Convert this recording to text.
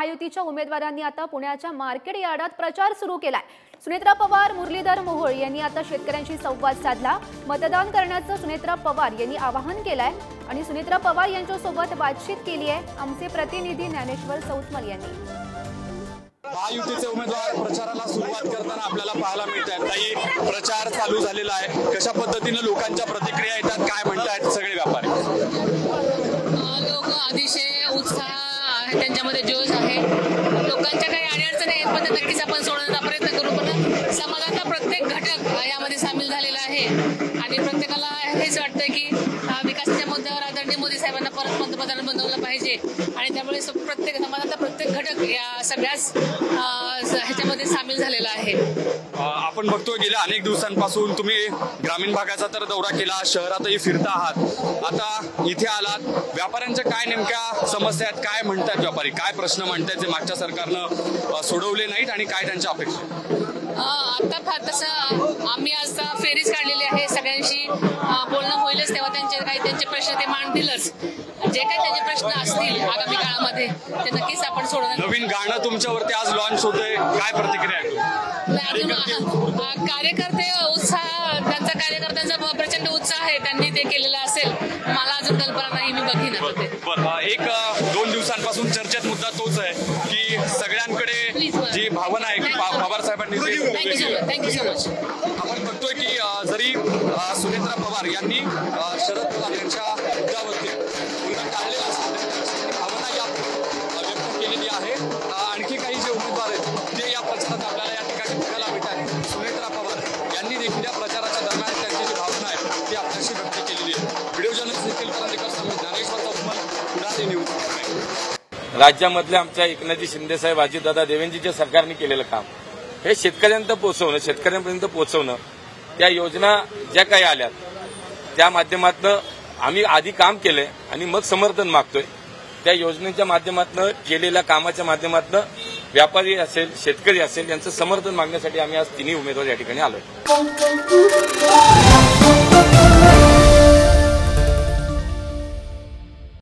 महायुतीच्या उमेदवारांनी आता पुण्याच्या मार्केट यार्डात प्रचार सुरू केलाय। सुनेत्रा पवार, मुरलीधर मोहोळ यांनी आता शेतकऱ्यांशी संवाद साधला। मतदान करण्याचं सुनेत्रा पवार यांनी आवाहन केलंय आणि सुनेत्रा पवार यांच्यासोबत बातचीत केली आहे आमचे प्रतिनिधी ज्ञानेश्वर सौतमल यांनी। महायुतीचे उमेदवार प्रचाराला सुरुवात करताना आपल्याला पाहायला मिळत आहे। ताई, प्रचार चालू झालेला आहे, कशा पद्धतीने लोकांच्या प्रतिक्रिया येतात, काय म्हणतात सगळे व्यापारी? लोक अतिशय उत्साह आहे, त्यांच्यामध्ये जोश आहे। लोकांच्या काही अडचणी आहेत पण नक्कीच आपण सोडवण्याचा प्रयत्न करू। पण समाजाचा प्रत्येक घटक यामध्ये सामील झालेला आहे आणि प्रत्येकाला हेच वाटतं की विकासाच्या मुद्द्यावर आदरणीय मोदी साहेबांना परत पंतप्रधान बनवलं पाहिजे आणि त्यामुळे प्रत्येक समाजाचा प्रत्येक घटक या सगळ्याच ह्याच्यामध्ये सामील झालेला आहे। आपण बघतोय गेल्या अनेक दिवसांपासून तुम्ही ग्रामीण भागाचा तर दौरा केला, शहरातही फिरता आहात, आता इथे आलात। व्यापाऱ्यांच्या काय नेमक्या समस्या आहेत, काय म्हणतात व्यापारी, काय प्रश्न म्हणतात जे मागच्या सरकारनं सोडवले नाहीत आणि काय त्यांच्या अपेक्षा? आता फार तसं आम्ही आज फेरीच काढलेली आहे, सगळ्यांशी बोलणं होईलच तेव्हा त्यांचे प्रश्न ते मांडतीलच। जे काही त्यांचे प्रश्न असतील आगामी काळामध्ये ते नक्कीच आपण सोडवणार। नवीन गाणं तुमच्यावरती आज लॉन्च होतंय, काय प्रतिक्रिया आहे? कार्यकर्ते उत्साह, त्यांचा कार्यकर्त्यांचा प्रचंड उत्साह आहे, त्यांनी ते केलेलं असेल, मला अजून कल्पना नाही, मी बघीन होते। एक 2 दिवसांपासून चर्चेत मुद्दा तोच आहे की सगळ्यांकडे जी भावना आहे की पवार साहेबांनी थँक्यू सो मच। आपण बघतोय की जरी सुनेत्रा पवार यांनी शरद पवार यांच्या मुद्द्यावरती टाळलेला असेल भावना या व्यक्त केलेली आहे। आणखी काही जे उमेदवार आहेत ते या प्रचारात आपल्याला या ठिकाणी बघायला मिळत आहे। सुनेत्रा पवार यांनी देखील या प्रचाराच्या दरम्यान त्यांची जी भावना आहे ती आपल्याशी व्यक्त केलेली आहे। व्हिडिओ जर्नलिस्ट देखील ज्ञानेश्वर सौतमल, पुणे न्यूज। राज्यामधले आमच्या एकनाथजी शिंदे साहेब, अजितदादा, देवेंद्रजीच्या सरकारने केलेलं काम हे शेतकऱ्यांपर्यंत पोहोचवणं, त्या योजना ज्या काही आल्यात त्या माध्यमातून आम्ही आधी काम केलंय आणि मग समर्थन मागतोय। त्या योजनेच्या माध्यमातून केलेल्या कामाच्या माध्यमातून व्यापारी असेल, शेतकरी असेल यांचं समर्थन मागण्यासाठी आम्ही आज तिन्ही उमेदवार या ठिकाणी आलोय।